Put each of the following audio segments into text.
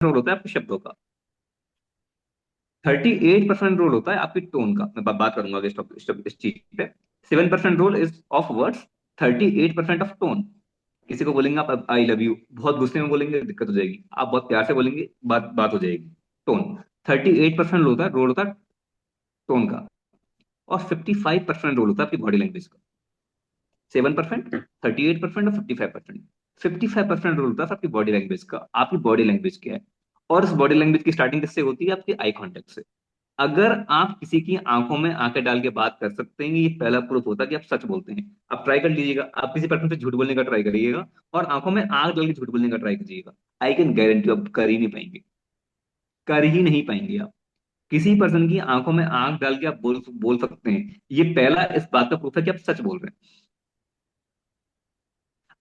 Role होता है आपके शब्दों का, 38% रोल होता है आपकी टोन का। मैं बात करूंगा इस चीज पे। 7% role is of words, 38% of tone. किसी को बोलेंगे आप आई लव यू, बहुत गुस्से में बोलेंगे दिक्कत हो जाएगी, आप बहुत प्यार से बोलेंगे बात बात हो जाएगी। टोन 38% रोल होता है टोन का। और 55% रोल होता है आपकी बॉडी लैंग्वेज का। 7%, 38% और 55%। 55% रोल होता है आपकी बॉडी लैंग्वेज का। आपकी बॉडी लैंग्वेज क्या है? और उस बॉडी लैंग्वेज की स्टार्टिंग किससे होती है? आपके आई कांटेक्ट से। अगर आप किसी की आंखों में आंखें डाल के बात कर सकते हैं, ये पहला प्रूफ होता है कि आप सच बोलते हैं। आप ट्राई कर लीजिएगा, आप किसी पर्सन से झूठ बोलने का ट्राई करिएगा और आंखों में आंख डाल के झूठ बोलने का ट्राई करिएगा। आई कैन गारंटी आप कर ही नहीं पाएंगे, कर ही नहीं पाएंगे आप। किसी पर्सन की आंखों में आंख डाल के आप बोल बोल सकते हैं, ये पहला इस बात का प्रूफ है कि आप सच बोल रहे हैं।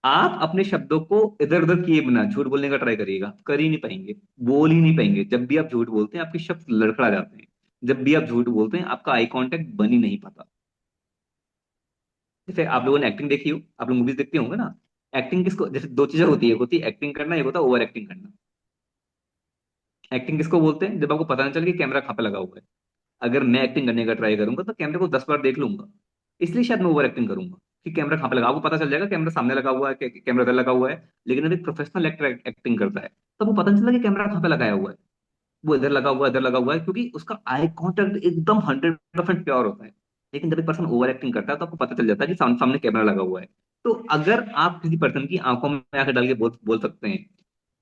आप अपने शब्दों को इधर उधर किए बिना झूठ बोलने का ट्राई करिएगा, कर ही नहीं पाएंगे, बोल ही नहीं पाएंगे। जब भी आप झूठ बोलते हैं आपके शब्द लड़खड़ा जाते हैं। जब भी आप झूठ बोलते हैं आपका आई कांटेक्ट बन ही नहीं पाता। जैसे आप लोगों ने एक्टिंग देखी हो, आप लोग मूवीज देखते होंगे ना। एक्टिंग किसको, जैसे दो चीजें होती है, एक होती है एक्टिंग करना, एक होता है ओवर एक्टिंग करना। एक्टिंग किसको बोलते हैं? जब आपको पता ना चले कि कैमरा कहाँ पे लगा हुआ है। अगर मैं एक्टिंग करने का ट्राई करूंगा तो कैमरे को 10 बार देख लूंगा, इसलिए शायद मैं ओवर एक्टिंग करूंगा कि कैमरा कहाँ पे लगा। आपको पता चल जाएगा कैमरा सामने लगा हुआ है, कैमरा इधर लगा हुआ है। लेकिन अगर एक प्रोफेशनल एक्टर एक्टिंग करता है तो वो पता नहीं चलता कि कैमरा कहाँ पे लगाया हुआ है। वो इधर लगा हुआ है, इधर लगा हुआ है, क्योंकि उसका आई कांटेक्ट एकदम 100% प्योर होता है। लेकिन जब एक पर्सन ओवर एक्टिंग करता है तो आपको पता चल जाता है कि सामने सामने कैमरा लगा हुआ है। तो अगर आप किसी पर्सन की आंखों में आंखें डाल के बोल बोल सकते हैं,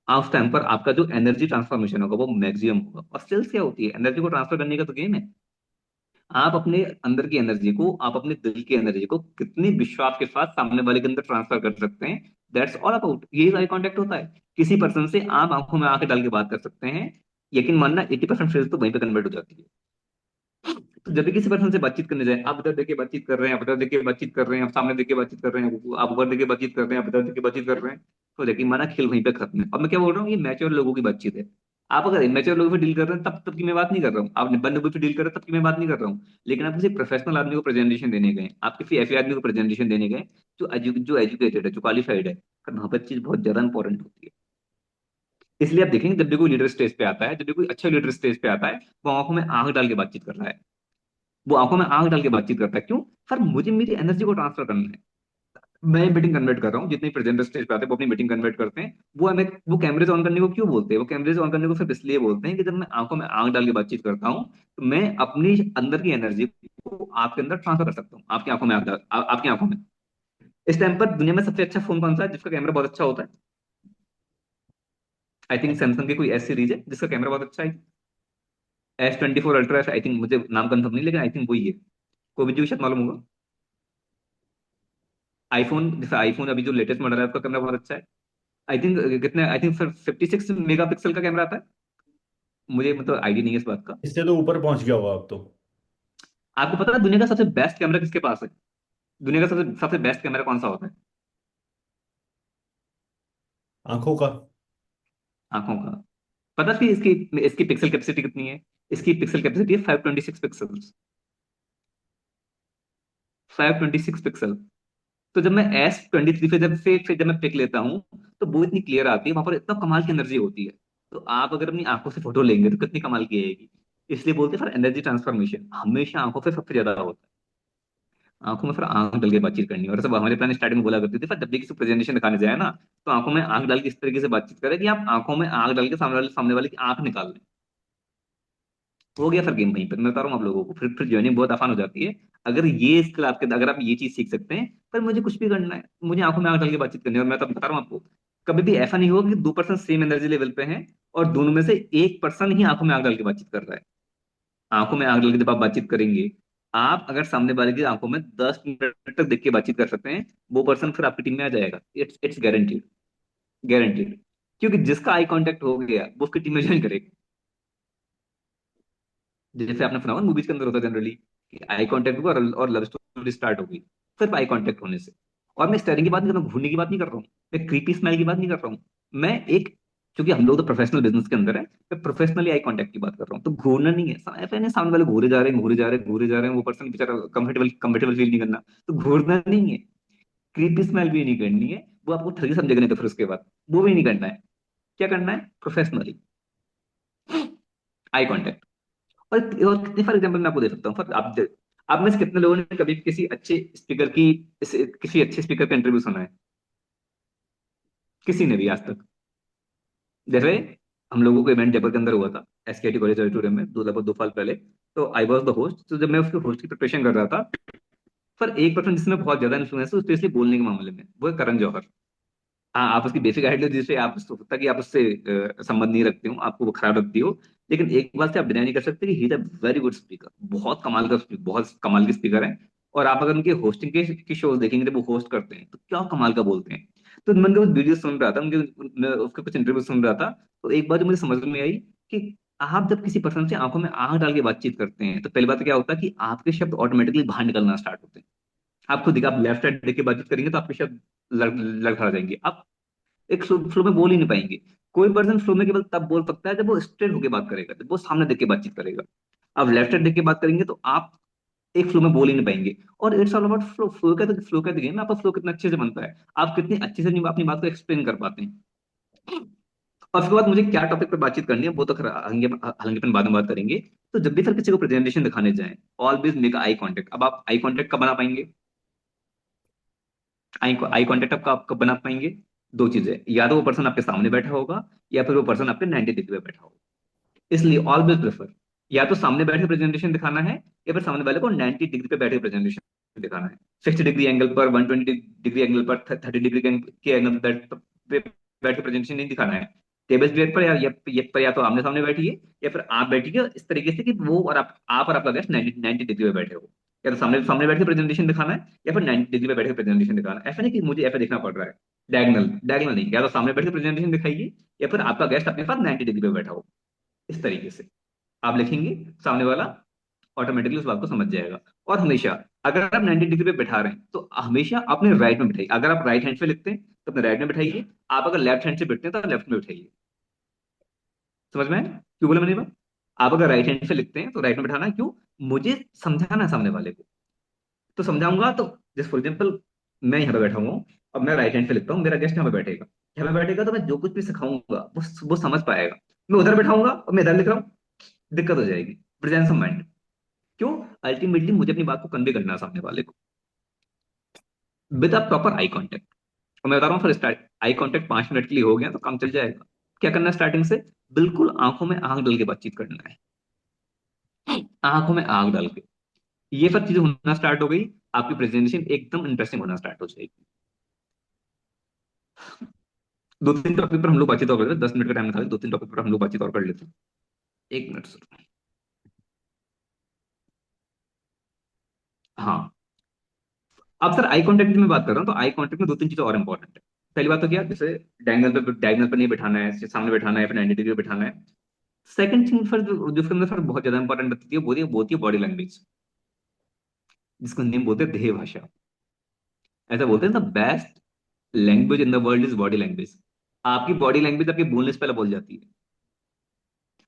उस टाइम पर आपका जो एनर्जी ट्रांसफॉर्मेशन होगा वो मैक्सिमम होगा। और स्किल्स क्या होती है? एनर्जी को ट्रांसफर करने का तो गेम है। आप अपने अंदर की एनर्जी को, आप अपने दिल की एनर्जी को कितनी विश्वास के साथ सामने वाले के अंदर ट्रांसफर कर सकते हैं, दैट्स ऑल अबाउट। यही आई कांटेक्ट होता है। किसी पर्सन से आप आंखों में आंखें डाल के बात कर सकते हैं, यकीन मानना 80% फेज तो वहीं पे कन्वर्ट हो जाती है। तो जब भी किसी पर्सन से बातचीत करने जाए, आप इधर देख के बातचीत कर रहे हैं, आप इधर देख के बातचीत कर रहे हैं, आप सामने देख के बातचीत कर रहे हैं, आप ऊपर देख के बातचीत कर रहे हैं, आप इधर देख के बातचीत कर रहे हैं, तो यकीन माना खेल वहीं पे खत्म है। और मैं क्या बोल रहा हूँ, ये मैच्योर लोगों की बातचीत है। आप अगर इमेच्योर लोगों से डील कर रहे हैं तब तब की मैं बात नहीं कर रहा हूँ, आप निबंध लोगों से डील कर रहे हैं तब की मैं बात नहीं कर रहा हूँ। लेकिन आप किसी प्रोफेशनल आदमी को प्रेजेंटेशन देने गए, आप किसी ऐसे आदमी को प्रेजेंटेशन देने गए जो एजुकेटेड है, जो क्वालिफाइड है, तो वहां पर चीज बहुत ज्यादा इंपॉर्टेंट होती है। इसलिए आप देखेंगे जब भी कोई लीडर स्टेज पे आता है, जब भी कोई अच्छा लीडर स्टेज पे आता है, वो आंखों में आंख डाल के बातचीत कर रहा है। वो आंखों में आंख डाल के बातचीत करता है। क्यों? सर मुझे मेरी एनर्जी को ट्रांसफर करना है। मैं मीटिंग कन्वर्ट कर रहा हूँ, जितने प्रेजेंटर स्टेज पे आते हैं वो अपनी मीटिंग कन्वर्ट करते हैं। वो हमें वो कैमरेज ऑन करने को क्यों बोलते हैं? वो कैमरेज ऑन करने को सिर्फ इसलिए बोलते हैं कि जब मैं आंखों में आंख डाल के बातचीत करता हूँ तो मैं अपनी अंदर की एनर्जी को आपके अंदर ट्रांसफर कर सकता हूँ, आपकी आंखों में आपकी आंखों में। इस टाइम पर दुनिया में सबसे अच्छा फोन कौन सा है जिसका कैमरा बहुत अच्छा होता है? आई थिंक सैमसंग की कोई एस सीरीज है जिसका कैमरा बहुत अच्छा है। S24 अल्ट्रा, आई थिंक, मुझे नाम कंफर्म नहीं लेकिन आई थिंक वही है। कोई भी शायद मालूम होगा। आईफोन, जैसे आईफोन अभी जो लेटेस्ट मॉडल है उसका कैमरा बहुत अच्छा है। आई थिंक कितने, आई थिंक सर 56 मेगापिक्सल का कैमरा आता है। मुझे मतलब आईडिया नहीं है इस बात का। इससे तो ऊपर पहुंच गया होगा अब तो। आपको पता है दुनिया का सबसे बेस्ट कैमरा किसके पास है? दुनिया का सबसे सबसे बेस्ट कैमरा कौन सा होता है? आंखों का। आंखों का। पता है इसकी इसकी पिक्सल कैपेसिटी कितनी है? इसकी पिक्सल कैपेसिटी है 526 पिक्सल्स। 526 पिक्सल। तो जब मैं S23 जब मैं पिक लेता हूँ तो वो इतनी क्लियर आती है, वहां पर इतना कमाल की एनर्जी होती है। तो आप अगर अपनी आंखों से फोटो लेंगे तो कितनी कमाल की आएगी। इसलिए बोलते हैं सर एनर्जी ट्रांसफॉर्मेशन हमेशा आंखों से सबसे ज्यादा होता है। आंखों में फिर आंख डाल के बातचीत करनी है। और सब हमारे प्लान स्टार्टिंग में बोला करते थे, पर जब भी किसी प्रेजेंटेशन दिखाने जाए ना, तो आंखों में आंख डाल के इस तरीके से बातचीत करें कि आप आंखों में आंख डाल के सामने वाले की आंख निकाल लें। हो गया फिर गेम वहीं पर। मैं बता रहा हूँ आप लोगों को, फिर जर्निंग बहुत आसान हो जाती है। अगर ये स्किल आपके, अगर आप ये चीज सीख सकते हैं, फिर मुझे कुछ भी करना है, मुझे आंखों में आंख डाल के बातचीत करनी है। और मैं तब बता रहा हूँ आपको, कभी भी ऐसा नहीं होगा कि दो पर्सन सेम एनर्जी लेवल पे हैं और दोनों में से एक पर्सन ही आंखों में आंख डाल के बातचीत कर रहा है। आंखों में आंख डाल के जब आप बातचीत करेंगे, आप अगर सामने वाले की आंखों में 10 मिनट तक देख के बातचीत कर सकते हैं, वो पर्सन फिर आपकी टीम में आ जाएगा। It's guaranteed, guaranteed. क्योंकि जिसका आई कांटेक्ट हो गया वो उसकी टीम में ज्वाइन करेगा। जैसे आपने सुना होगा मूवीज के अंदर होता है जनरली कि आई कांटेक्ट हुआ और लव स्टोरी स्टार्ट हो गई सिर्फ आई कांटेक्ट होने से। और मैं स्टेरिंग की बात नहीं कर रहा हूँ, घूरने की बात नहीं कर रहा हूँ, मैं क्रीपी स्माइल की बात नहीं कर रहा हूँ। मैं एक, क्योंकि हम लोग तो प्रोफेशनल बिजनेस के अंदर है, मैं प्रोफेशनली आई कांटेक्ट की बात कर रहा हूँ। तो घूरना नहीं है, ऐसा नहीं सामने वाले घूरे जा रहे हैं, घूरे जा रहे हैं, घूरे जा रहे हैं, वो पर्सन बेचारा कंफर्टेबल कंफर्टेबल फील नहीं करना। तो घूरना नहीं है, क्रीपी स्माइल भी नहीं करनी है, वो आपको ठगी समझेगा नहीं तो फिर उसके बाद वो भी नहीं करना है। क्या करना है? प्रोफेशनली। Eye contact. और कितने सारे एग्जाम्पल मैं आपको दे सकता हूँ। फॉर आप में से कितने लोगों ने कभी किसी अच्छे स्पीकर की किसी अच्छे स्पीकर का इंटरव्यू सुना है? किसी ने भी आज तक? जैसे हम लोगों को इवेंट जयपुर के अंदर हुआ था, एसकेटी कॉलेज ऑडिटोरियम में, दो लगभग 2 साल पहले। तो आई वॉज द होस्ट। तो जब मैं उसके होस्ट की प्रिपरेशन कर रहा था, पर एक पर्सन जिसमें बहुत ज्यादा इन्फ्लुएंस है स्पेशली बोलने के मामले में, वो है करण जौहर। हाँ, आप उसकी बेसिक आइडिया जिससे आप हो सकता है कि आप उससे संबंध नहीं रखते हो, आपको वो खराब लगती हो, लेकिन एक बात से आप डिनाई नहीं कर सकते कि he is a very good speaker. बहुत कमाल का बहुत कमाल के स्पीकर है। और आप अगर उनके होस्टिंग के की शोज देखेंगे जब वो होस्ट करते हैं तो क्या कमाल का बोलते हैं। तो मैं उनके वीडियो सुन रहा था, उनके मैं उसके कुछ इंटरव्यू सुन रहा था। तो एक बात जो मुझे समझ में आई कि आप जब किसी पर्सन से आंखों में आंख डाल के बातचीत करते हैं तो पहली बात तो क्या होता है कि आपके शब्द ऑटोमेटिकली बाहर निकलना स्टार्ट होते हैं। आप खुद देखिए, आप लेफ्ट साइड देख के बातचीत करेंगे तो आपके शब्द लड़खड़ा जाएंगे। आप एक फ्लो में बोल ही नहीं पाएंगे। कोई पर्सन फ्लो में केवल तब बोल सकता है जब वो स्ट्रेट होकर बात करेगा, जब वो सामने देख के बातचीत करेगा। आप लेफ्ट साइड देख के बात करेंगे तो आप एक फ्लो में बोल ही नहीं पाएंगे। और it's all about flow. Flow का देखिए ना, आपका फ्लो कितना अच्छे से बनता है, आप कितने अच्छे से अपनी बात को एक्सप्लेन कर पाते हैं। और उसके बाद मुझे क्या टॉपिक पर बातचीत करनी है वो तो खैर हालांकि हालांकि अपन बाद में बात करेंगे। तो जब भी सर किसी को प्रेजेंटेशन दिखाने जाएं, ऑलवेज मेक आई कांटेक्ट। अब आप आई कांटेक्ट कब बना पाएंगे? आई कांटेक्ट आप कब बना पाएंगे? दो चीजें, या तो वो पर्सन आपके सामने बैठा होगा, या फिर वो पर्सन आपके 90 डिग्री पे बैठा होगा। इसलिए ऑलवेज प्रेफर, या तो सामने बैठे प्रेजेंटेशन दिखाना है, या फिर सामने वाले को 90 डिग्री पे बैठे प्रेजेंटेशन दिखाना है। 60 डिग्री एंगल पर, 120 डिग्री एंगल पर, 30 डिग्री के एंगल पे बैठ के प्रेजेंटेशन नहीं दिखाना है। टेबल चेयर पर या तो आमने सामने बैठिए, या फिर आप बैठिए इस तरीके से कि वो और आप और आपका गेस्ट 90 डिग्री पे बैठे हो। या तो सामने सामने बैठ के प्रेजेंटेशन दिखाना है, या फिर 90 डिग्री पे बैठ के प्रेजेंटेशन दिखाना है। ऐसा नहीं कि मुझे ऐसा देखना पड़ रहा है। डायगनल डायगनल नहीं, या तो सामने बैठ के प्रेजेंटेशन दिखाइए, या फिर आपका गेस्ट अपने साथ 90 डिग्री पे बैठा हो। इस तरीके से आप लिखेंगे, सामने वाला ऑटोमेटिकली उस बात को समझ जाएगा। और हमेशा अगर आप 90 डिग्री पे बैठा रहे हैं तो हमेशा अपने राइट में बिठाइए। अगर आप राइट हैंड से लिखते हैं तो अपने राइट में बिठाइए। आप अगर लेफ्ट हैंड से बैठते हैं तो लेफ्ट में बिठाइए। समझ में आया क्यों बोला मैंने ये बात? आप अगर राइट हैंड से लिखते हैं तो राइट में बिठाना है। क्यों? मुझे समझाना है सामने वाले को, तो समझाऊंगा। तो जैसे फॉर एग्जाम्पल, मैं यहाँ पे बैठा हुआ हूँ, अब मैं राइट हैंड से लिखता हूँ, मेरा गेस्ट यहाँ पे बैठेगा। यहाँ पे बैठेगा तो मैं जो कुछ भी सिखाऊंगा वो समझ पाएगा। मैं उधर बैठाऊंगा और मैं इधर लिख रहा हूँ, दिक्कत हो जाएगी। Presence of mind. क्यों? अल्टीमेटली मुझे अपनी बात को कन्वे करना है सामने वाले को with a proper eye contact. और मैं बता रहा हूँ, फिर स्टार्ट आई कांटेक्ट 5 मिनट के लिए हो गया तो काम चल जाएगा। क्या करना है स्टार्टिंग से? बिल्कुल आंखों में आंख डाल के बातचीत करना है। आंखों में आंख डाल के ये सब चीजें होना स्टार्ट हो गई, आपकी प्रेजेंटेशन एकदम इंटरेस्टिंग होना स्टार्ट हो जाएगी। 2-3 टॉपिक पर हम लोग बातचीत और कर लेते हैं, 10 मिनट का टाइम निकाल 2-3 टॉपिक पर हम लोग बातचीत और कर लेते हैं। 1 मिनट सर। हाँ, अब सर आई कांटेक्ट की मैं बात कर रहा हूँ, तो आई कांटेक्ट में 2-3 चीजें और इंपॉर्टेंट है। पहली बात तो क्या, जैसे डायगनल पे नहीं बैठाना है, सामने बैठाना है, फिर 90 डिग्री बैठाना है। सेकंड थिंग फिर जो फिर अंदर फिर बहुत ज्यादा इंपॉर्टेंट बनती है, वो होती है बॉडी लैंग्वेज, जिसको हिंदी में बोलते हैं देह भाषा। ऐसा बोलते हैं the best language in the world is body language. आपकी बॉडी लैंग्वेज आपके बोलने से पहले बोल जाती है।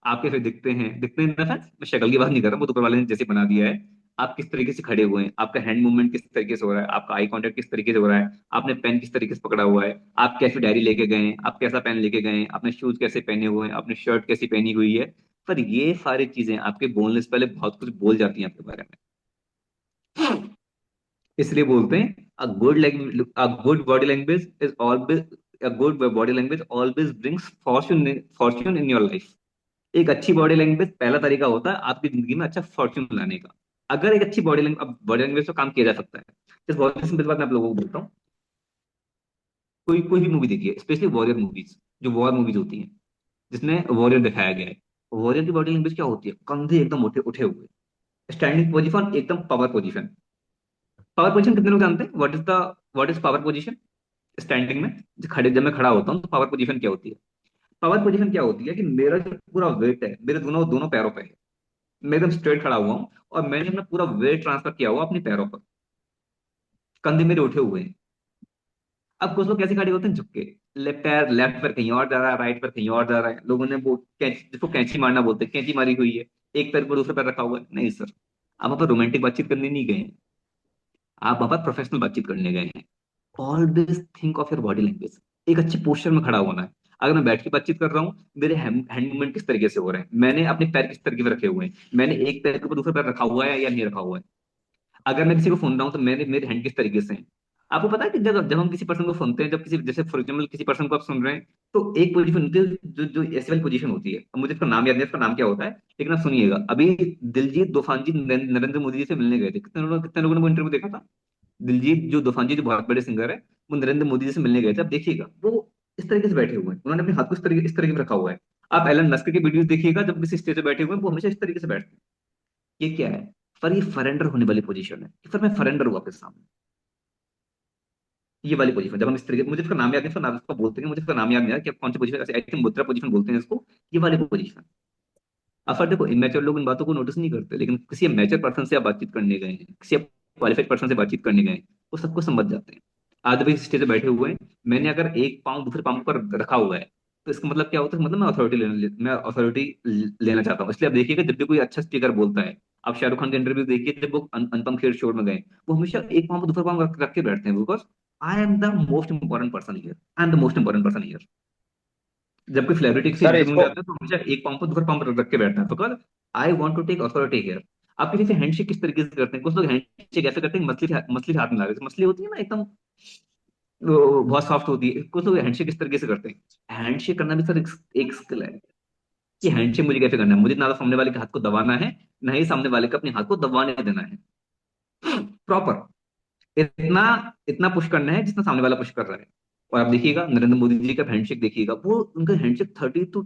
आप कैसे दिखते हैं इन द सेंस, मैं शक्ल की बात नहीं कर रहा, वो तो ऊपर वाले ने जैसे बना दिया है। आप किस तरीके से खड़े हुए हैं, आपका हैंड मूवमेंट किस तरीके से हो रहा है, आपका आई कांटेक्ट किस तरीके से हो रहा है, आपने पेन किस तरीके से पकड़ा हुआ है, आप कैसी डायरी लेके गए हैं, आप कैसा पेन लेके गए हैं, आपने शूज कैसे पहने हुए हैं, आपने शर्ट कैसी पहनी हुई है। पर ये सारी चीजें आपके बोलने से पहले बहुत कुछ बोल जाती हैं आपके बारे में। इसलिए बोलते हैं a good body language is always a good body language always brings Fortune in your life. एक अच्छी बॉडी लैंग्वेज पहला तरीका होता है आपकी जिंदगी में अच्छा फॉर्च्यून लाने का। अगर एक अच्छी बॉडी लैंग्वेज, अब बॉडी लैंग्वेज तो काम किया जा सकता है। इस बहुत सिंपल बात मैं आप लोगों को बोलता हूँ। कोई कोई भी मूवी देखिए, स्पेशली वॉरियर मूवीज, जो वॉर मूवीज होती हैं जिसमें वॉरियर दिखाया गया है। वॉरियर की बॉडी लैंग्वेज क्या होती है? कंधे एकदम उठे उठे हुए, स्टैंडिंग पोजीशन एकदम पावर पोजीशन। पावर पोजीशन कितने लोग जानते हैं? What is power position? Standing में जब मैं खड़ा होता हूँ तो पावर पोजीशन क्या होती है? पावर पोजीशन क्या होती है कि मेरा जो पूरा वेट है मेरे दोनों दोनों पैरों पे है। मैं एकदम स्ट्रेट खड़ा हुआ हूँ और मैंने अपना पूरा वेट ट्रांसफर किया हुआ अपने पैरों पर। कंधे मेरे उठे हुए हैं। अब कुछ लोग कैसे खड़े होते हैं? झुक के। लेफ्ट पर कहीं और जा रहा है, राइट पर कहीं और जा रहा है। लोगों ने वो कैंची, जिसको कैंची मारना बोलते हैं, कैंची मारी हुई है। एक पैर पर दूसरे पैर रखा हुआ है। नहीं सर, आप वहां पर रोमांटिक बातचीत करने नहीं गए हैं, आप वहां पर प्रोफेशनल बातचीत करने गए हैं। Always think of your body language. एक अच्छे पोस्चर में खड़ा होना है। अगर मैं बैठ के बातचीत कर रहा हूँ, मेरे हैंड मूवमेंट किस तरीके से हो रहे हैं, मैंने अपने पैर किस तरीके से रखे हुए हैं, मैंने एक पैर के ऊपर दूसरा पैर रखा हुआ है या नहीं रखा हुआ है। अगर मैं किसी को सुन रहा हूँ तो मेरे मेरे हैंड किस तरीके से हैं। आपको पता है कि जब जब हम किसी पर्सन को सुनते हैं, जब किसी जैसे फॉर एग्जाम्पल किसी पर्सन को आप सुन रहे हैं, तो एक पोजीशन होती है जो जो ऐसी वाली पोजीशन होती है, अब मुझे इसका नाम याद नहीं है, इसका नाम क्या होता है, लेकिन आप सुनिएगा। अभी दिलजीत दोसांझ जी नरेंद्र मोदी जी से मिलने गए थे, कितने लोगों ने वो इंटरव्यू देखा था। दिलजीत जो दोसांझ जी जो बहुत बड़े सिंगर है, वो नरेंद्र मोदी जी से मिलने गए थे। अब देखिएगा वो इस तरीके से बैठे हुए हैं, उन्होंने अपने हाथ को इस तरीके से रखा हुआ है। आप एलन मस्क के वीडियोस देखिएगा, जब किसी स्टेज पे बैठे हुए हैं वो हमेशा इस तरीके से बैठते हैं। ये क्या है? पर ये सरेंडर होने वाली पोजीशन है कि सर मैं सरेंडर हुआ आपके सामने। ये वाली पोजीशन जब हम इस तरीके, मुझे इसका नाम याद नहीं, इसका नाम इसको बोलते हैं, मुझे इसका नाम याद नहीं आ रहा कि कौन सी पोजीशन, ऐसे आई थिंक मुद्रा पोजीशन बोलते हैं इसको। ये वाली पोजीशन। अब सर देखो, इमेच्योर लोग इन बातों को नोटिस नहीं करते, लेकिन किसी मैच्योर पर्सन से आप बातचीत करने गए हैं, किसी क्वालिफाइड पर्सन से बातचीत करने गए हैं, वो सबको समझ जाते हैं। आज भी स्टेज पे बैठे हुए हैं, मैंने अगर एक पाँव दूसरे पाँव पर रखा हुआ है, तो इसका मतलब क्या होता है, मतलब मैं अथॉरिटी लेना चाहता हूँ। इसलिए आप देखिएगा जब भी कोई अच्छा स्पीकर बोलता है, आप शाहरुख खान के इंटरव्यू देखिए, जब वो अनुपम खेर शो में गए, वो हमेशा एक पाँव पर दूसरा पाँव रख के बैठते हैं, because I am the most important person here, I am the most important person here. जब कोई सेलिब्रिटी किसी सर इंटरव्यू में इसको जाता है तो हमेशा एक पाँव पर दूसरा पाँव रख के बैठता है, because I want to take authority here. आप किसी से हैंडशेक किस तरीके से करते हैं? कुछ लोग हैंडशेक ऐसे करते हैं कि मछली से हाथ मिला रहे, मछली होती है ना एकदम, वो बहुत सॉफ्ट होती है। कुछ लोग हैंडशेक किस तरीके से करते हैं? हैंडशेक करना भी सर एक स्किल है कि हैंडशेक मुझे कैसे करना है। मुझे ना तो सामने वाले के हाथ को दबाना है, ना ही सामने वाले को अपने हाथ को दबाने देना है। प्रॉपर इतना इतना पुश करना है जितना सामने वाला पुश कर रहा है। और आप देखिएगा नरेंद्र मोदी जी का हैंडशेक देखिएगा, वो उनका हैंडशेक 30 टू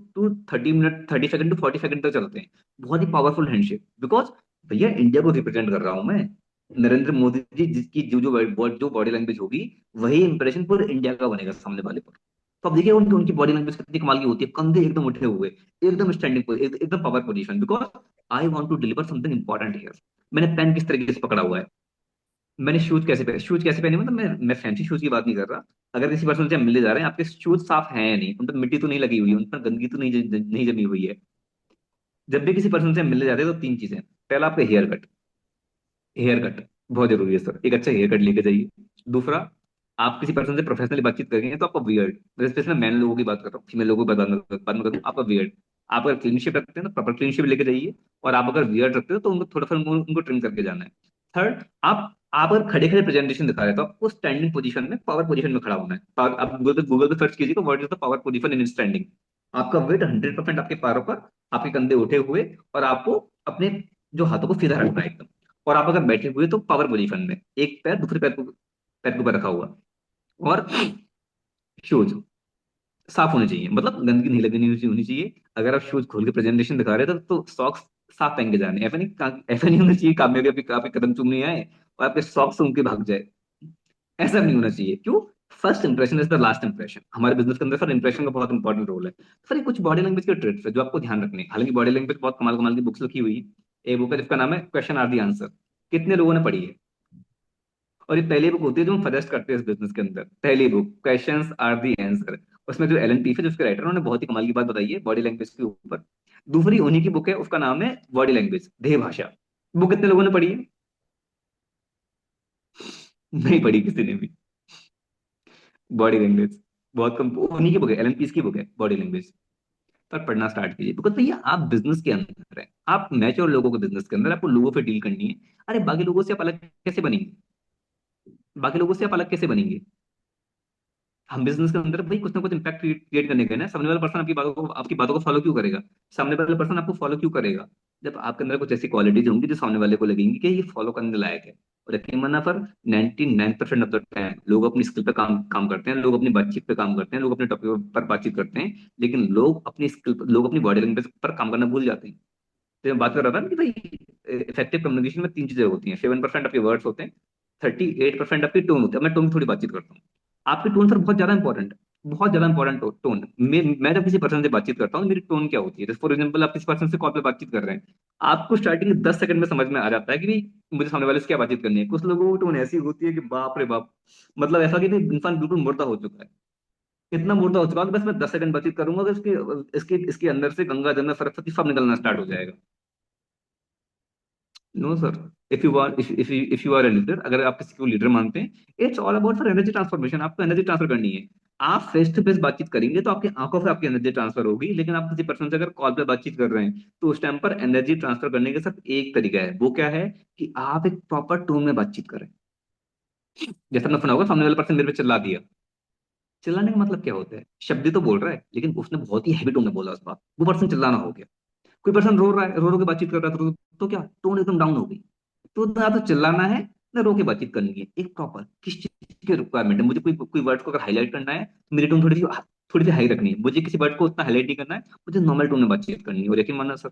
30 मिनट, 30 सेकंड तक चलते हैं। बहुत ही पावरफुल हैंडशेक, बिकॉज भैया इंडिया को रिप्रेजेंट कर रहा हूं मैं। नरेंद्र मोदी जी जिसकी जो बॉडी लैंग्वेज होगी, वही इंप्रेशन पूरे इंडिया का बनेगा सामने वाले पर। तो अब देखिए उनकी उनकी बॉडी लैंग्वेज कितनी कमाल की होती है, कंधे एकदम उठे हुए, एकदम स्टैंडिंग, एकदम power position, because I want to deliver something important here. मैंने पेन किस तरीके से पकड़ा हुआ है, मैंने शूज कैसे पहने, मतलब मैं फैंसी शूज की बात नहीं कर रहा। अगर किसी पर्सन से आप मिलने जा रहे हैं, आपके शूज साफ हैं या नहीं, उन पर मिट्टी तो नहीं लगी हुई है, उन पर गंदगी तो नहीं जमी हुई है। जब भी किसी पर्सन से मिलने जाते हैं तो तीन चीजें, पहला आपका हेयर कट बहुत जरूरी है सर, एक अच्छा हेयर कट लेके जाइए। दूसरा, आप किसी पर्सन से प्रोफेशनली बातचीत करेंगे तो आपका बियर्ड, स्पेशली मैन लोगों की बात कर रहा हूँ, फीमेल लोगों की बात में करूँ, आपका बियर्ड, आप अगर क्लीनशिप रखते हैं तो प्रॉपर क्लीनशिप लेके जाइए। और आप अगर बियर्ड रखते हो तो उनको थोड़ा सा उनको ट्रिम करके जाना है। थर्ड, आप अगर खड़े खड़े प्रेजेंटेशन दिखा रहे हैं तो आपको स्टैंडिंग पोजीशन में, पावर पोजीशन में खड़ा होना है। आप गूगल पे सर्च कीजिएगा what is the power position in standing. आपका वेट 100% आपके पैरों पर, आपके कंधे उठे हुए, और आपको अपने जो हाथों को सीधा रखना है एकदम। और आप अगर बैठे हुए तो पावर पोजीशन में, एक पैर दूसरे पैर के ऊपर रखा हुआ। और शूज साफ होने चाहिए, मतलब गंदगी नहीं लगनी होनी चाहिए। अगर आप शूज खोल के प्रेजेंटेशन दिखा रहे थे तो सॉक्स साफ पहन के जाने, ऐसा नहीं होना चाहिए काम में भी आपके कदम चूमने आए और आपके सॉक्स सूंघ के भाग जाए। ऐसा नहीं होना चाहिए। क्यों? First impression is the last impression. हमारे बिजनेस के अंदर सर इंप्रेशन का बहुत इंपॉर्टेंट रोल है। सर ये कुछ बॉडी लैंग्वेज के ट्रिक्स है जो आपको ध्यान रखने हैं। हालांकि बॉडी लैंग्वेज बहुत कमाल कमाल की बुक्स लिखी हुई है। एक बुक है जिसका नाम है क्वेश्चन आर दी आंसर। कितने लोगों ने पढ़ी है? और ये पहली बुक होती है जो हम सजेस्ट करते हैं इस बिजनेस के अंदर, पहली book questions are the answer. उसमें जो एलन पीफ है जिसके राइटर, उन्होंने बहुत ही कमाल की बात बताई है बॉडी लैंग्वेज के ऊपर। दूसरी उन्हीं की बुक है, उसका नाम है बॉडी लैंग्वेज देह भाषा। बुक कितने लोगों ने पढ़ी है? नहीं पढ़ी किसी ने भी। बॉडी लैंग्वेज बहुत कम, उन्हीं की बुक है, एलन पीस की बुक है बॉडी लैंग्वेज। पर पढ़ना स्टार्ट कीजिए, बिकॉज भैया आप बिजनेस के अंदर है, आप मैच्योर लोगों के बिजनेस के अंदर, आपको लोगों से डील करनी है। अरे बाकी लोगों से आप अलग कैसे बनेंगे? बाकी लोगों से आप अलग कैसे बनेंगे? हम बिजनेस के अंदर भाई कुछ ना कुछ इम्पैक्ट क्रिएट करने का है ना। सामने वाला पर्सन आपकी बातों को फॉलो क्यों करेगा? सामने वाला पर्सन आपको फॉलो क्यों करेगा? जब आपके अंदर कुछ ऐसी क्वालिटीज होंगी जो सामने वाले को लगेंगी कि ये फॉलो करने लायक है। और यकीन मानना, पर 99% ऑफ द टाइम लोग अपनी स्किल पे काम काम करते हैं, लोग अपनी बातचीत पे काम करते हैं, लोग अपने टॉपिक पर बातचीत करते हैं, लेकिन लोग अपनी बॉडी लैंग्वेज पर काम करना भूल जाते हैं। तो मैं बात कर रहा था ना कि भाई इफेक्टिव कम्युनिकेशन में तीन चीजें होती हैं। 7% आपके वर्ड्स होते हैं, 38% आपकी टोन होती है। मैं टोन की थोड़ी बातचीत करता हूँ। आपकी टोन सर बहुत ज्यादा इंपॉर्टेंट है, बहुत ज्यादा इंपॉर्टेंट टोन। मैं जब किसी पर्सन से बातचीत करता हूँ, मेरी टोन क्या होती है, जैसे फॉर एग्जाम्पल आप किसी पर्सन से कॉल पे बातचीत कर रहे हैं, आपको स्टार्टिंग 10 सेकंड में समझ में आ जाता है कि भाई मुझे सामने वाले से क्या बातचीत करनी है। कुछ लोगों की टोन ऐसी होती है कि बाप रे बाप, मतलब ऐसा कि भाई इंसान बिल्कुल मुर्दा हो चुका है, इतना मुर्दा हो चुका है कि बस मैं 10 सेकंड बातचीत करूंगा तो इसके इसके इसके अंदर से गंगा जमुना सरस्वती सब निकलना स्टार्ट हो जाएगा। No sir, if you are a leader, अगर आप किसी को लीडर मानते हैं, it's all about for energy transformation. आपको एनर्जी ट्रांसफर करनी है। आप फेस टू फेस बातचीत करेंगे तो आपकी आंखों से आपकी एनर्जी ट्रांसफर होगी, लेकिन आप किसी पर्सन से अगर कॉल पे बातचीत कर रहे हैं तो उस टाइम पर एनर्जी ट्रांसफर करने का सिर्फ एक तरीका है, वो क्या है कि आप एक प्रॉपर टोन में बातचीत करें। जैसा आपने सुना होगा, सामने वाला पर्सन मेरे पे चिल्ला दिया। चिल्लाने का मतलब क्या होता है? शब्द ही तो बोल रहा है, लेकिन उसने बहुत ही हैवी टोन में बोला उस बात, वो पर्सन चिल्लाना हो गया। कोई पर्सन रो रहा है, रो रो के बातचीत कर रहा है, तो क्या टोन एकदम डाउन हो गई। तो ना तो चिल्लाना है, ना रो के बातचीत करनी है। एक प्रॉपर किस चीज की रिक्वायरमेंट है, मुझे कोई कोई वर्ड को अगर हाईलाइट करना है तो मेरी टोन थोड़ी सी हाई रखनी है। मुझे किसी वर्ड को उतना हाईलाइट नहीं करना है, मुझे नॉर्मल टोन में बातचीत करनी है। और यकीन मानना सर,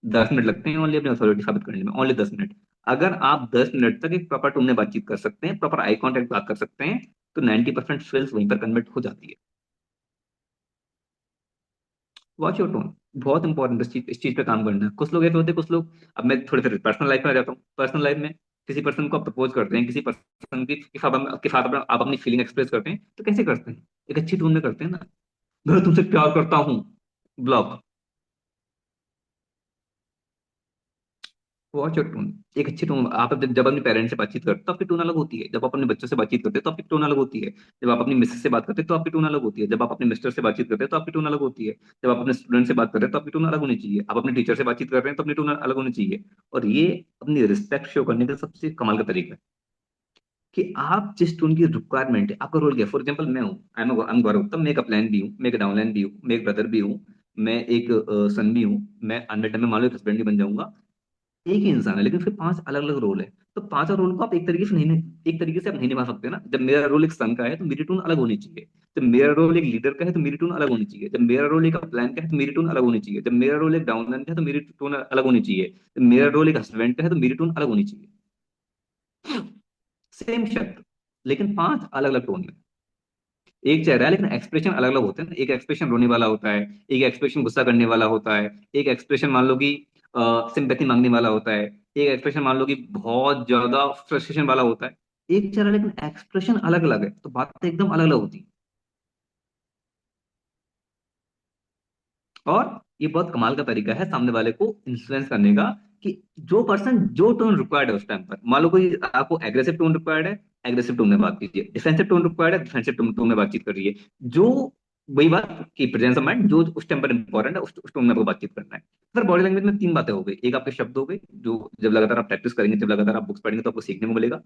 10 मिनट लगते हैं ओनली अपनी अथॉरिटी साबित करने में, ओनली 10 मिनट। अगर आप 10 मिनट तक एक प्रॉपर टोन में बातचीत कर सकते हैं, प्रॉपर आई कॉन्टेक्ट बात कर सकते हैं, तो 90% सेल्स वहीं पर कन्वर्ट हो जाती है। वॉच योर टोन, बहुत इंपॉर्टेंट। इस चीज पे काम करना है। कुछ लोग ऐसे होते हैं, कुछ लोग, अब मैं थोड़े से पर्सनल लाइफ में आ जाता हूँ। पर्सनल लाइफ में किसी पर्सन को आप प्रपोज करते हैं, किसी पर्सन के साथ आप अपनी फीलिंग एक्सप्रेस करते हैं, तो कैसे करते हैं? एक अच्छी टोन में करते हैं ना। मैं तुमसे प्यार करता हूँ, ब्लॉक। वॉच योर टोन, एक अच्छी टोन। आप जब अपने पेरेंट्स से बातचीत करते हो तो आपकी टोन अलग होती है। जब आप अपने बच्चों से बातचीत करते हो तो आपकी टोन अलग होती है। जब आप अपनी मिसेस से बात करते हो तो आपकी टोन अलग होती है। जब आप अपने मिस्टर से बातचीत करते हैं तो आपकी टोन अलग होती है। जब आप अपने स्टूडेंट से बात कर रहे हैं तो आपकी टोन अलग होनी चाहिए। आप अपने टीचर से बातचीत कर रहे हैं तो अपनी टोन अलग होनी चाहिए। और ये अपनी रिस्पेक्ट शो करने का सबसे कमाल का तरीका है कि आप जिस टोन की रिक्वायरमेंट है, आपका रोल क्या है। फॉर एग्जाम्पल, मैं हूँ, आई एम गौरव उत्तम, मैं एक अपलाइन भी हूँ, मैं एक डाउनलाइन भी हूँ, मैं एक ब्रदर भी हूँ, मैं एक सन भी हूँ। मैं अन्य टाइम में मान लो हस्बैंड भी बन जाऊंगा। एक ही इंसान है, लेकिन फिर 5 अलग अलग रोल है। तो 5 रोल को आप एक तरीके से नहीं, एक तरीके से आप नहीं निभा सकते ना। जब मेरा रोल एक सन का है तो मेरी टोन अलग होनी चाहिए। जब मेरा रोल एक लीडर का है तो मेरी टोन अलग होनी चाहिए। जब मेरा रोल एक प्लान का है तो मेरी टोन अलग होनी चाहिए। जब मेरा रोल एक डाउनलाइन का है तो मेरी टोन अलग होनी चाहिए। जब मेरा रोल एक हस्बैंड का है तो मेरी टोन अलग होनी चाहिए। सेम शब्द, लेकिन 5 अलग अलग टोन में। एक चेहरा है लेकिन एक्सप्रेशन अलग अलग होते हैं ना। एक एक्सप्रेशन रोने वाला होता है, एक एक्सप्रेशन गुस्सा करने वाला होता है, एक एक्सप्रेशन मान लो कि सिंपैथी मांगने वाला होता है, एक एक्सप्रेशन मान लो कि बहुत ज्यादा फ्रस्ट्रेशन वाला होता है। एक चेहरा लेकिन एक्सप्रेशन अलग अलग है, तो बात एकदम अलग अलग होती है। और ये बहुत कमाल का तरीका है सामने वाले को इन्फ्लुएंस करने का, कि जो पर्सन जो टोन रिक्वायर्ड है उस टाइम पर, मान लो कोई आपको एग्रेसिव टोन रिक्वायर्ड है, एग्रेसिव टोन में बात कीजिए। डिफेंसिव टोन रिक्वायर्ड है, डिफेंसिव टोन में बातचीत करिए। जो वही बात की प्रेजेंस ऑफ माइंड, जो उस टाइम पर इंपॉर्टेंट है उस टोन में आपको बातचीत करना है। सर, बॉडी लैंग्वेज में 3 बातें हो गई। एक आपके शब्द हो गए, जो जब लगातार आप प्रैक्टिस करेंगे, जब लगातार आप बुक्स पढ़ेंगे तो आपको सीखने को मिलेगा।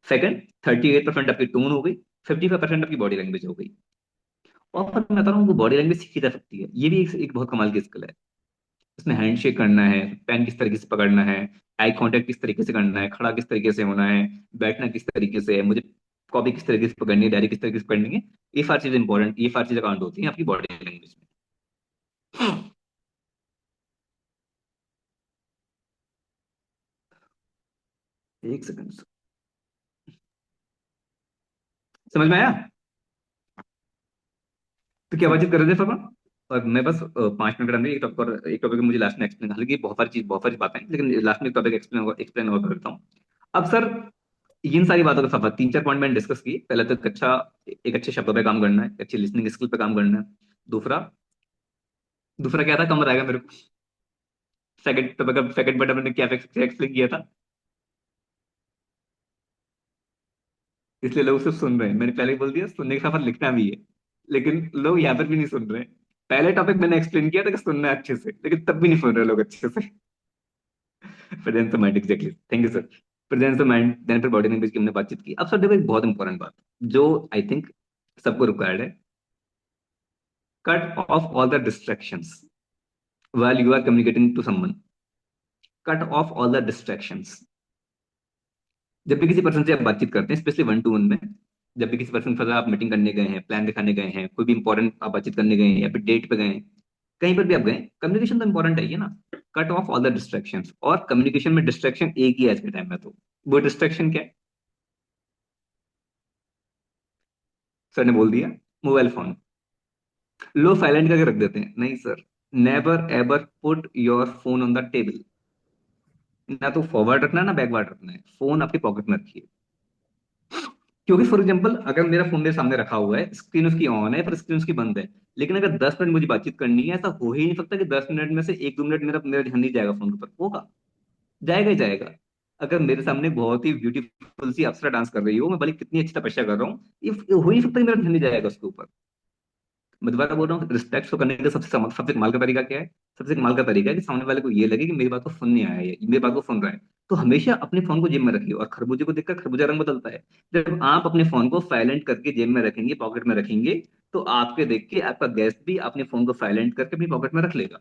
सेकंड, 38% आपकी टोन हो गई, 55% आपकी बॉडी लैंग्वेज हो गई। और फिर मैं बता रहा हूँ, वो बॉडी लैंग्वेज सीखी जा सकती है। ये भी एक बहुत कमाल की स्किल है। उसमें हैंडशेक करना है, पेन किस तरीके से पकड़ना है, आई कांटेक्ट किस तरीके से करना है, खड़ा किस तरीके से होना है, बैठना किस तरीके से है, मुझे कॉपी किस तरीके से पकड़नी है, डायरी किस तरीके से पकड़नी है। ये सारी चीजें इंपॉर्टेंट, ये सारी चीजें काउंट होती हैं आपकी बॉडी लैंग्वेज में। एक सेकंड, समझ में आया? तो क्या बातचीत कर रहे थे पापा? और मैं बस 5 मिनट के अंदर एक टॉपिक मुझे लास्ट में एक्सप्लेन, हालांकि बहुत सारी बातें हैं, लेकिन लास्ट में एक टॉपिक एक्सप्लेन और कर देता हूँ। अब सर, इन सारी बातों के साथ 3 4 पॉइंट मैंने डिस्कस किए। पहले तो एक अच्छे शब्दों पे काम करना है, एक अच्छी लिसनिंग स्किल पे काम करना है। दूसरा दूसरा क्या था, कम रहेगा मेरे को। सेकंड बट मैंने क्या एक्सप्लेन किया था, इसलिए लोग सिर्फ सुन रहे हैं। मैंने पहले ही बोल दिया, सुनने के साथ साथ लिखना भी है, लेकिन लोग यहाँ पर भी नहीं सुन रहे हैं। पहले टॉपिक मैंने एक्सप्लेन किया था कि सुनना है अच्छे से, लेकिन तब भी नहीं सुन रहे लोग अच्छे से। Presence of mind, exactly, thank you sir. Presence of mind, then फिर बॉडी लैंग्वेज की हमने बातचीत की। अब सर देखो, एक बहुत इंपॉर्टेंट बात जो आई थिंक सबको रिक्वायर्ड है, cut off all the distractions while you are communicating to someone। Cut off all the distractions. जब भी किसी पर्सन से आप बातचीत करते हैं, स्पेशली 1 to 1 में, जब भी किसी पर्सन के साथ आप मीटिंग करने गए हैं, प्लान दिखाने गए हैं, कोई भी इंपॉर्टेंट आप बातचीत करने गए हैं, या फिर डेट पे गए हैं, कहीं पर भी आप गए, कम्युनिकेशन तो इंपॉर्टेंट है ये ना। Cut off all the distractions. और कम्युनिकेशन में डिस्ट्रैक्शन एक ही है आज के टाइम में, तो वो डिस्ट्रैक्शन क्या है? सर ने बोल दिया, मोबाइल फोन। लो साइलेंट करके रख देते हैं, नहीं sir. Never ever put your phone on the table. ना तो फॉरवर्ड रखना है, ना बैकवर्ड रखना है, फोन आपके पॉकेट में रखिए। क्योंकि फॉर एग्जाम्पल, अगर मेरा फोन मेरे सामने रखा हुआ है, स्क्रीन उसकी ऑन है पर स्क्रीन उसकी बंद है, लेकिन अगर 10 मिनट मुझे बातचीत करनी है, ऐसा हो ही नहीं सकता कि 10 मिनट में से 1 2 मिनट मेरा मेरा ध्यान नहीं जाएगा फोन के ऊपर, होगा? जाएगा ही जाएगा। अगर मेरे सामने बहुत ही ब्यूटीफुल सी अप्सरा डांस कर रही हो, मैं भले कितनी अच्छी तपस्या कर रहा हूँ, ये हो ही नहीं सकता कि मेरा ध्यान नहीं जाएगा उसके ऊपर। मैं दोबारा बोल रहा हूँ, रिस्पेक्ट शो करने का सबसे कमाल का तरीका क्या है? सबसे कमाल का तरीका है कि सामने वाले को ये लगे कि मेरी बात को सुन नहीं आया है, मेरी बात को सुन रहा है। तो हमेशा अपने फोन को जेब में रखिए, और खरबूजे को देखकर खरबूजा रंग बदलता है। जब आप अपने फोन को साइलेंट करके जेब में रखेंगे, पॉकेट में रखेंगे, तो आपके देख के आपका गेस्ट भी अपने फोन को साइलेंट करके अपनी पॉकेट में रख लेगा।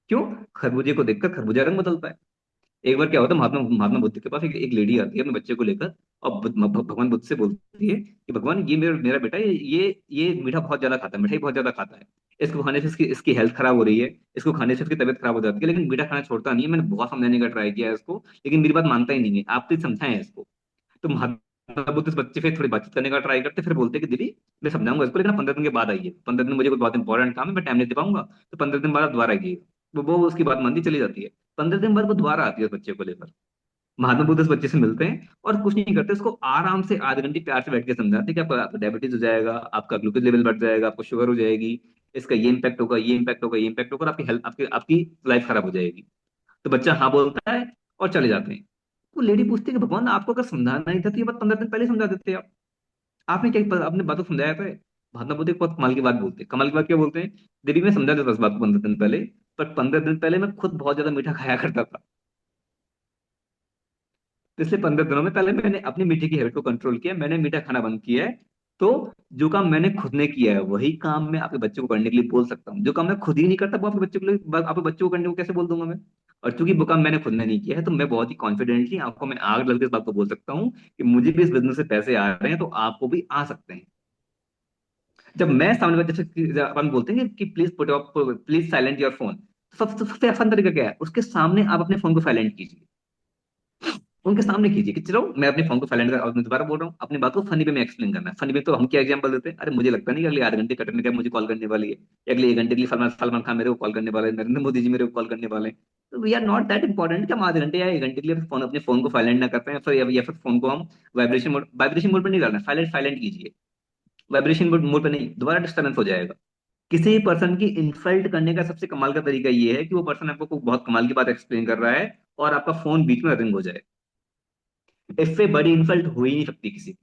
क्यों? खरबूजे को देखकर खरबूजा रंग बदलता है। एक बार क्या होता है, महात्मा महात्मा बुद्ध के पास एक लेडी आती है अपने बच्चे को लेकर, और भगवान बुद्ध से बोलती है कि भगवान, ये मेरा मेरा बेटा, ये मीठा बहुत ज्यादा खाता है, मिठाई बहुत ज्यादा खाता है। इसको खाने से इसकी इसकी हेल्थ खराब हो रही है, इसको खाने से इसकी तबीयत खराब हो जाती है, लेकिन मीठा खाना छोड़ता नहीं है। मैंने बहुत समझाने का ट्राई किया है इसको, लेकिन मेरी बात मानता ही नहीं है। आप प्लीज समझाएं इसको। तो महात्मा बुद्ध इस बच्चे से थोड़ी बातचीत करने का ट्राई करते, फिर बोलते कि दीदी, मैं समझाऊंगा इसको, लेकिन 15 दिन के बाद आइए। 15 दिन मुझे कोई बहुत इंपॉर्टेंट काम है, मैं टाइम नहीं दे पाऊंगा, तो 15 दिन बाद आप दोबारा आइए। वो उसकी बात मानती चली जाती है। 15 दिन बाद वो दोबारा आती है उस बच्चे को लेकर। महात्मा बुद्ध इस बच्चे से मिलते हैं और कुछ नहीं करते, उसको आराम से आधे घंटे प्यार से बैठ के समझाते हैं कि आपका डायबिटीज हो जाएगा, आपका ग्लूकोज लेवल बढ़ जाएगा, आपको शुगर हो जाएगी, इसका ये इंपैक्ट होगा, ये इंपैक्ट होगा, ये इंपैक्ट होगा, और आपकी हेल्थ, आपकी आपकी लाइफ खराब हो जाएगी। तो बच्चा हाँ बोलता है और चले जाते हैं। वो लेडी पूछती है कि भगवान, आपको अगर समझाना ही था तो ये बात 15 दिन पहले समझा देते आप। आपने क्या अपने बातों को समझाया था? महात्मा बुद्ध एक बहुत कमाल की बात बोलते हैं। कमाल की बात क्या बोलते हैं? देवी, मैं समझा देता इस बात को 15 दिन पहले, पर 15 दिन पहले मैं खुद बहुत ज्यादा मीठा खाया करता था। पिछले 15 दिनों में पहले मैंने अपनी मीठे की हैबिट को कंट्रोल किया, मैंने मीठा खाना बंद किया है। तो जो काम मैंने खुद ने किया है वही काम मैं आपके बच्चे को करने के लिए बोल सकता हूँ। जो काम मैं खुद ही नहीं करता वो आपके बच्चे को आपके बच्चे को करने को कैसे बोल दूंगा मैं? और चूंकि वो काम मैंने खुद ने नहीं किया है, तो मैं बहुत ही कॉन्फिडेंटली आंखों में आग लगते इस बात को बोल सकता हूँ कि मुझे भी इस बिजनेस से पैसे आ रहे हैं, तो आपको भी आ सकते हैं। जब मैं सामने वाले, जैसे अपन बोलते हैं कि please put off please silent your phone, सबसे आसान तरीका क्या है? उसके सामने आप अपने फोन को साइलेंट कीजिए। उनके सामने कीजिए कि चलो मैं अपने फोन को साइलेंट कर, और मैं दोबारा बोल रहा हूँ, अपनी बात को फनी वे में एक्सप्लेन करना है। फनी वे तो हम क्या एग्जांपल देते हैं, अरे मुझे लगता नहीं कि अगले आधे घंटे कटने का मुझे कॉल करने वाली है, या अगले 1 घंटे के लिए सलमान सलमान खान मेरे को कॉल करने वाले हैं, नरेंद्र मोदी जी मेरे को कॉल करने वाले हैं। तो we are not that important कि हम आधे घंटे या 1 घंटे के लिए फोन अपने फोन को साइलेंट ना करते हैं, फिर या फिर फोन को हम वाइब्रेशन मोड पर नहीं करना, साइलेंट साइलेंट कीजिए। वाइब्रेशन मोड पर नहीं, दोबारा डिस्टर्बेंस हो जाएगा। किसी पर्सन की इंसल्ट करने का सबसे कमाल का तरीका ये है कि वो पर्सन आपको कोई बहुत कमाल की बात एक्सप्लेन कर रहा है, और आपका फोन बीच में रिंग हो जाए। इससे बड़ी इंसल्ट हो ही नहीं सकती किसी की।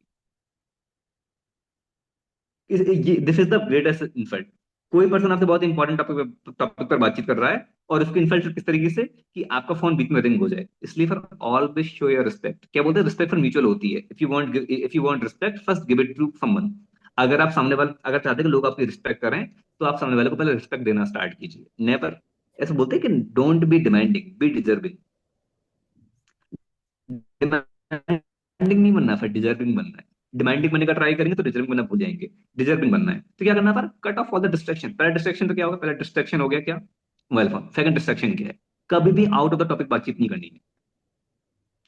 This is the greatest insult. कोई पर्सन आपसे बहुत इंपॉर्टेंट टॉपिक पर बातचीत कर रहा है, और उसको इंसल्ट किस तरीके से? कि आपका फोन बीच में रिंग हो जाए। इसलिए for always show your respect. क्या बोलते हैं, रिस्पेक्ट फॉर म्यूचुअल होती है। If you want respect, first give it to someone. अगर आप सामने वाले, अगर चाहते हैं कि लोग आपकी रिस्पेक्ट करें, तो आप सामने वाले को पहले रिस्पेक्ट देना स्टार्ट कीजिए। नेवर, ऐसे बोलते हैं कि don't be demanding, be deserving. Demanding नहीं बनना, फिर डिजर्विंग बनना है। डिमांडिंग बनने का ट्राई करेंगे तो डिजर्विंग बनना भूल जाएंगे। डिजर्विंग बनना है तो क्या करना है? पर cut off all the distraction. पहला डिस्ट्रैक्शन तो क्या होगा? पहला डिस्ट्रैक्शन हो गया क्या? Mobile phone. सेकंड डिस्ट्रैक्शन क्या है? कभी भी आउट ऑफ द टॉपिक बातचीत नहीं करनी है।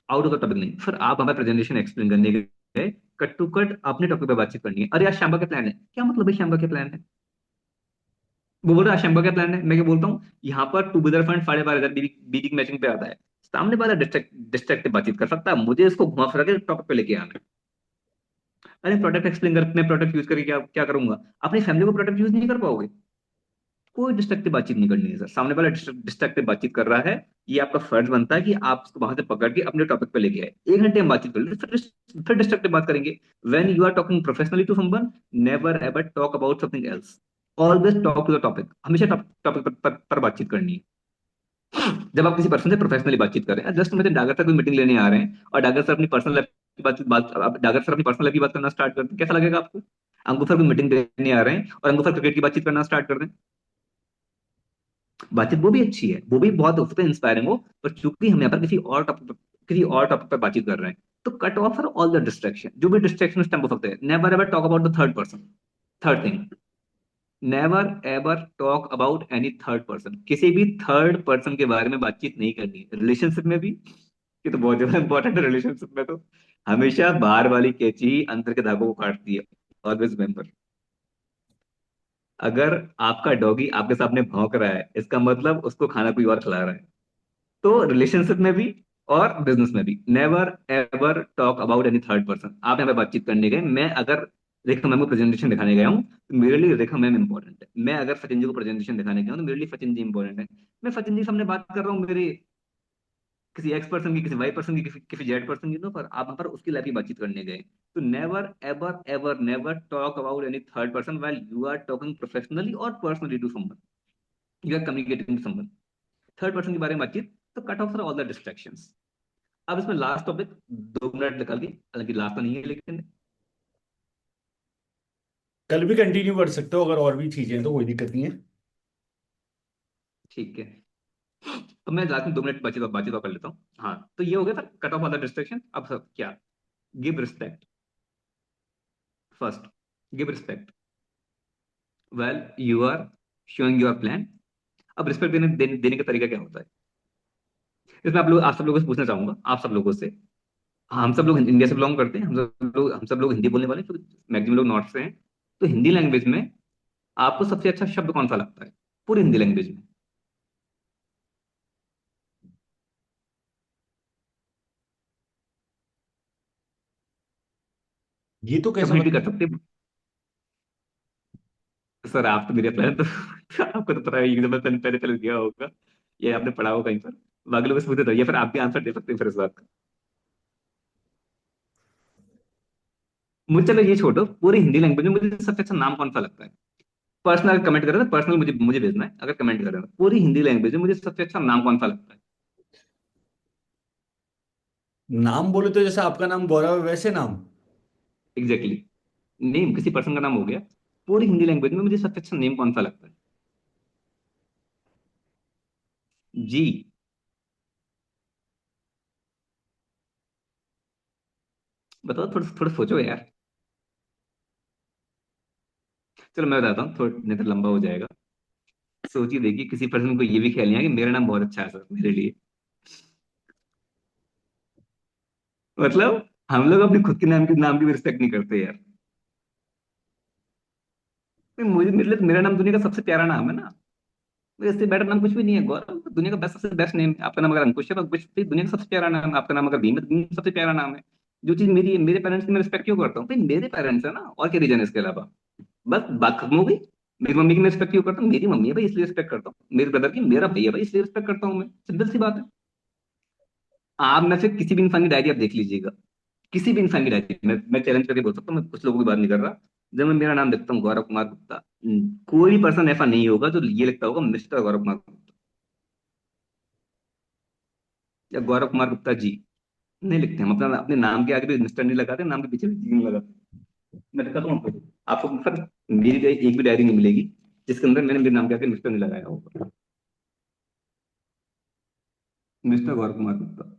आउट ऑफ द टॉपिक नहीं। फिर आप हमें प्रेजेंटेशन एक्सप्लेन करने के लिए कट टू कट अपने टॉपिक पे बातचीत करनी है। अरे आज शाम का प्लान है, क्या मतलब है शाम का क्या प्लान है? वो बोल रहा है आशंका क्या प्लान है, मैं क्या बोलता हूँ, यहाँ पर टू विदर फंड 12,500 बीडी की मैचिंग पे आता है। सामने वाला डिस्ट्रैक्टिव बातचीत कर सकता है, मुझे इसको घुमा फिरा के टॉपिक पे लेके आना है। अरे प्रोडक्ट एक्सप्लेन कर, मैं प्रोडक्ट यूज करके क्या क्या करूंगा? अपनी फैमिली को प्रोडक्ट यूज नहीं कर पाओगे। कोई डिस्ट्रक्टिव बातचीत नहीं करनी है सर। सामने वाला डिस्ट्रक्टिव बातचीत कर रहा है, ये आपका फर्ज बनता है कि आप उसको वहां से पकड़ के अपने टॉपिक पे लेके आए। 1 घंटे हम बातचीत कर ले, फिर डिस्ट्रक्टिव बात करेंगे। When you are talking professionally to someone, never ever talk about something else. Always talk to the topic. हमेशा टॉपिक पर बातचीत करनी है। जब आप किसी पर्सन से प्रोफेशनली बातचीत कर रहे हैं, जस्ट मुझे डागर सर कोई मीटिंग लेने आ रहे हैं, और डागर सर अपनी पर्सनल लाइफ की डागर सर अपनी पर्सनल लाइफ की बात करना स्टार्ट करते हैं, कैसा लगेगा आपको? अंकुर सर कोई मीटिंग लेने आ रहे हैं और अंकुर सर क्रिकेट की बातचीत करना स्टार्ट कर दें, बातचीत वो भी अच्छी है, वो भी बहुत उस पर इंस्पायरिंग हो, पर चूंकि हम यहाँ पर किसी और टॉपिक पर बातचीत कर रहे हैं, तो cut off for all the distraction. जो भी डिस्ट्रैक्शन उस टाइम हो सकते हैं। Never ever talk about the third person. Third thing, never ever talk about any third person. किसी भी थर्ड पर्सन के बारे में बातचीत नहीं करनी है, रिलेशनशिप में भी। ये तो बहुत ज्यादा इंपॉर्टेंट है रिलेशनशिप में तो। हमेशा बाहर वाली कैची ही अंदर के धागों को काटती है। ऑलवेज रिमेंबर, अगर आपका डॉगी आपके सामने भौंक रहा है, इसका मतलब उसको खाना कोई और खिला रहा है। तो रिलेशनशिप में भी और बिजनेस में भी, never ever talk about any third person. आप यहाँ पे बातचीत करने गए, मैं अगर रेखा मैम को प्रेजेंटेशन दिखाने गया हूँ, तो मेरे लिए रेखा मैम इंपॉर्टेंट है। मैं अगर सचिन जी को प्रेजेंटेशन दिखाने गया हूँ, तो मेरे लिए सचिन जी इंपॉर्टेंट है। मैं सचिन जी के सामने बात कर रहा हूँ, मेरे किसी एक्स पर्सन की, किसी वाई पर्सन की, किसी जेड पर्सन की, तो पर आप वहां पर उसकी लाइफ की बातचीत करने गए। तो never ever ever never talk about any third person while you are talking professionally और personally to someone, you are communicating to someone. Third person के बारे में बातचीत, तो cut off for all the distractions. अब इसमें लास्ट टॉपिक 2 मिनट निकाल के, हालांकि लास्ट तो नहीं है लेकिन, कल भी कंटिन्यू कर सकते हो, अगर और भी चीजें हैं तो कोई दिक्कत नहीं है। ठीक है। तो मैं लास्ट में 2 मिनट बातचीत और कर लेता हूँ। हाँ, तो ये हो गया था cut off all the distraction. अब सब क्या? Give respect first. Give respect well you are showing your plan. अब रिस्पेक्ट देने का तरीका क्या होता है? इसमें आप सब लोगों से पूछना चाहूंगा, आप सब लोगों से। हम सब लोग इंडिया से बिलोंग करते हैं, हम सब लोग हिंदी बोलने वाले, मैक्सिमम लोग नॉर्थ से हैं। तो हिंदी लैंग्वेज में आपको सबसे अच्छा शब्द कौन सा लगता है, पूरी हिंदी लैंग्वेज में? ये तो कैसे कमेंट भी कर मतलब? सकते हैं। सर आप तो मेरे प्लान तो, तो आपको तो पता है, एग्जाम्पल पहले पहले पहले दिया होगा, ये आपने पढ़ा होगा कहीं पर। बाकी लोगों से पूछते तो, या फिर आप भी आंसर दे सकते हैं फिर इस बात का। मुझे चलो ये छोड़ो, पूरी हिंदी लैंग्वेज में मुझे सबसे अच्छा नाम कौन सा लगता है? पर्सनल कमेंट करें तो पर्सनल मुझे मुझे भेजना है, अगर कमेंट करें तो पूरी हिंदी लैंग्वेज में मुझे सबसे अच्छा नाम कौन सा लगता है? नाम बोले तो जैसे आपका नाम गौरव है वैसे नाम? Exactly exactly। नेम, किसी पर्सन का नाम हो गया। पूरी हिंदी लैंग्वेज में मुझे सबसे अच्छा नेम कौन सा लगता है? जी। बताओ, थोड़ा थोड़ा सोचो यार। चलो मैं बताता हूँ, थोड़ा नहीं तो लंबा हो जाएगा। सोचिए, देखिए, किसी पर्सन को ये भी ख्याल नहीं है कि मेरा नाम बहुत अच्छा है सर मेरे लिए। मतलब हम लोग अपने खुद के नाम की भी रिस्पेक्ट नहीं करते यार। मुझे, मेरे लिए तो मेरा नाम दुनिया का सबसे प्यारा नाम है ना। मेरे इससे बेटर नाम कुछ भी नहीं है। गौरव तो दुनिया का बेस्ट, सबसे बेस्ट नेम है। आपका नाम अगर अंकुश है तो अंकुश भी दुनिया का सबसे प्यारा नाम है। आपका नाम अगर भीम है तो भीम सबसे प्यारा नाम है। जो चीज मेरी है, मेरे पेरेंट्स की मैं रिस्पेक्ट क्यों करता हूँ भाई? मेरे पेरेंट्स है ना, और क्या रीजन है इसके अलावा? बस बात खत्म हो गई। मेरी मम्मी की मैं रिस्पेक्ट क्यों करता हूँ? मेरी मम्मी है भाई, इसलिए रिस्पेक्ट करता हूँ। मेरे ब्रदर की, मेरा भैया भाई, इसलिए रिस्पेक्ट करता हूँ मैं। सिंपल सी बात है। आप में से किसी भी इंसान की डायरी आप देख लीजिएगा, किसी भी इंसान की डायरी, मैं चैलेंज करके बोल सकता हूँ, मैं कुछ लोगों की बात नहीं कर रहा। जब मैं मेरा नाम देखता हूँ गौरव कुमार गुप्ता, कोई भी पर्सन ऐसा नहीं होगा जो ये लिखता होगा मिस्टर गौरव कुमार गुप्ता या गौरव कुमार गुप्ता जी। नहीं लिखते हम। अपना अपने नाम के आगे भी मिस्टर नहीं लगाते, नाम के पीछे भी जी नहीं लगाते। मैं दिखाता हूँ आपको। आपको सर मेरी एक भी डायरी नहीं मिलेगी जिसके अंदर मैंने मेरे नाम के आगे मिस्टर नहीं लगाया होगा। मिस्टर गौरव कुमार गुप्ता।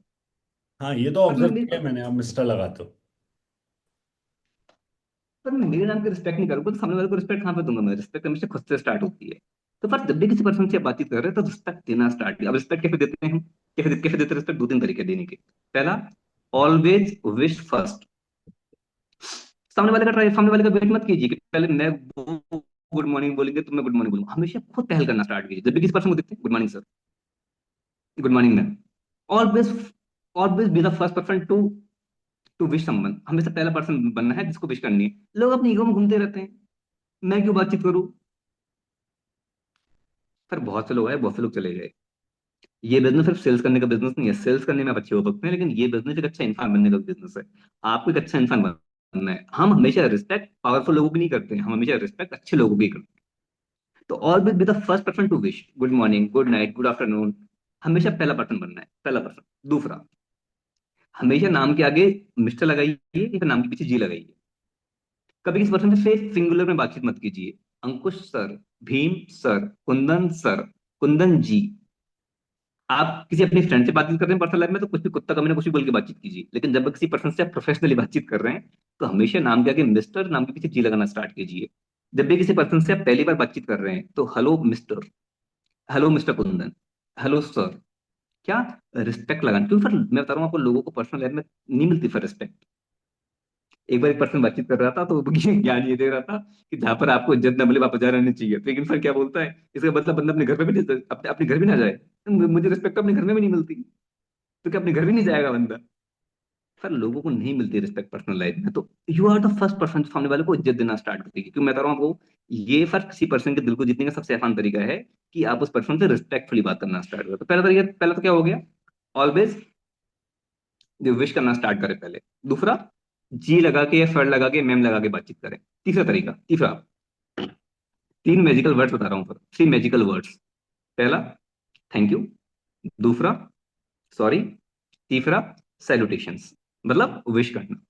हाँ, ये तो पर मैं ऑब्जर्व मेरे किया है मैंने, आप मिस्टर लगाते हो। पर मैं मेरे नाम की रिस्पेक्ट नहीं करूंगा तो सामने वाले को रिस्पेक्ट कहाँ पे दूंगा? मैं रिस्पेक्ट हमेशा खुद से स्टार्ट होती है। तो पर जब भी किसी पर्सन से आप बातचीत कर रहे हैं तो रिस्पेक्ट देना स्टार्ट किया। अब रिस्पेक्ट कैसे देते हैं हम? कैसे देते हैं रिस्पेक्ट? 2-3 तरीके देने के। पहला, ऑलवेज विश फर्स्ट। सामने वाले का वेट मत कीजिए कि पहले मैं गुड मॉर्निंग बोलेंगे तो मैं गुड मॉर्निंग बोलूंगा। हमेशा खुद पहल करना स्टार्ट कीजिए। जब भी किसी पर्सन को देखते हैं, good morning sir, good morning ma'am. Always always be the first person to to wish someone. हमेशा पहला पर्सन बनना है जिसको विश करनी है। लोग अपनी ईगो में घूमते रहते हैं, मैं क्यों बातचीत करूं? पर बहुत से लोग आए, बहुत से लोग चले गए। ये बिजनेस सिर्फ सेल्स करने का बिजनेस नहीं है। सेल्स करने में आप अच्छे हो सकते हैं, लेकिन ये बिजनेस एक अच्छा इंसान बनने का बिजनेस है। आपको एक अच्छा इंसान बनना है। हम हमेशा रिस्पेक्ट पावरफुल लोगों की नहीं करते हैं, हम हमेशा रिस्पेक्ट अच्छे लोगों की करते हैं। तो always be the first person to wish good morning, good night, good afternoon. हमेशा पहला पर्सन बनना है, पहला पर्सन। दूसरा, हमेशा नाम के आगे मिस्टर लगाइए या फिर नाम के पीछे जी लगाइए। कभी किसी पर्सन से सिंगुलर में बातचीत मत कीजिए। Ankush sir, Bhim sir, Kundan sir, Kundan ji. आप किसी अपने फ्रेंड से बातचीत कर रहे हैं पर्सनल लाइफ में तो कुछ भी कुत्ता कमीना कुछ भी बोल के बातचीत कीजिए, लेकिन जब किसी पर्सन से आप प्रोफेशनली बातचीत कर रहे हैं तो हमेशा नाम के आगे मिस्टर, नाम के पीछे जी लगाना स्टार्ट कीजिए। जब भी किसी पर्सन से आप पहली बार बातचीत कर रहे हैं तो hello mister, hello mister Kundan, hello sir. क्या रिस्पेक्ट लगाना, क्योंकि फिर मैं बता रहा हूँ आपको, लोगों को पर्सनल लाइफ में नहीं मिलती फिर रिस्पेक्ट। एक बार एक पर्सन बातचीत कर रहा था तो वो ज्ञान ये दे रहा था कि जहां पर आपको इज्जत न मिले वापस जा रहनी चाहिए। लेकिन फिर क्या बोलता है, इसका मतलब बंदा अपने घर पे भी नहीं, अपने अपने घर भी ना जाए। मुझे रिस्पेक्ट अपने घर में भी नहीं मिलती, तो क्या अपने घर भी नहीं जाएगा बंदा? सर लोगों को नहीं मिलती रिस्पेक्ट पर्सनल लाइफ में, तो you are the first person सामने वाले को इज्जत देना स्टार्ट करेगी। क्योंकि मैं बता रहा हूँ आपको, ये फर्क किसी पर्सन के दिल को जीतने का सबसे आसान तरीका है कि आप उस पर्सन से रिस्पेक्टफुली बात करना स्टार्ट करो। तो पहला तरीका, पहला तो क्या हो गया? ऑलवेज विश करना स्टार्ट करें पहले। दूसरा, जी लगा के या सर लगा के मैम लगा के बातचीत करें। तीसरा तरीका, तीसरा, तीन मैजिकल वर्ड्स बता रहा हूँ सर, थ्री मैजिकल वर्ड्स। पहला, थैंक यू। दूसरा, सॉरी। तीसरा, सैल्यूटेशंस, मतलब विश करना।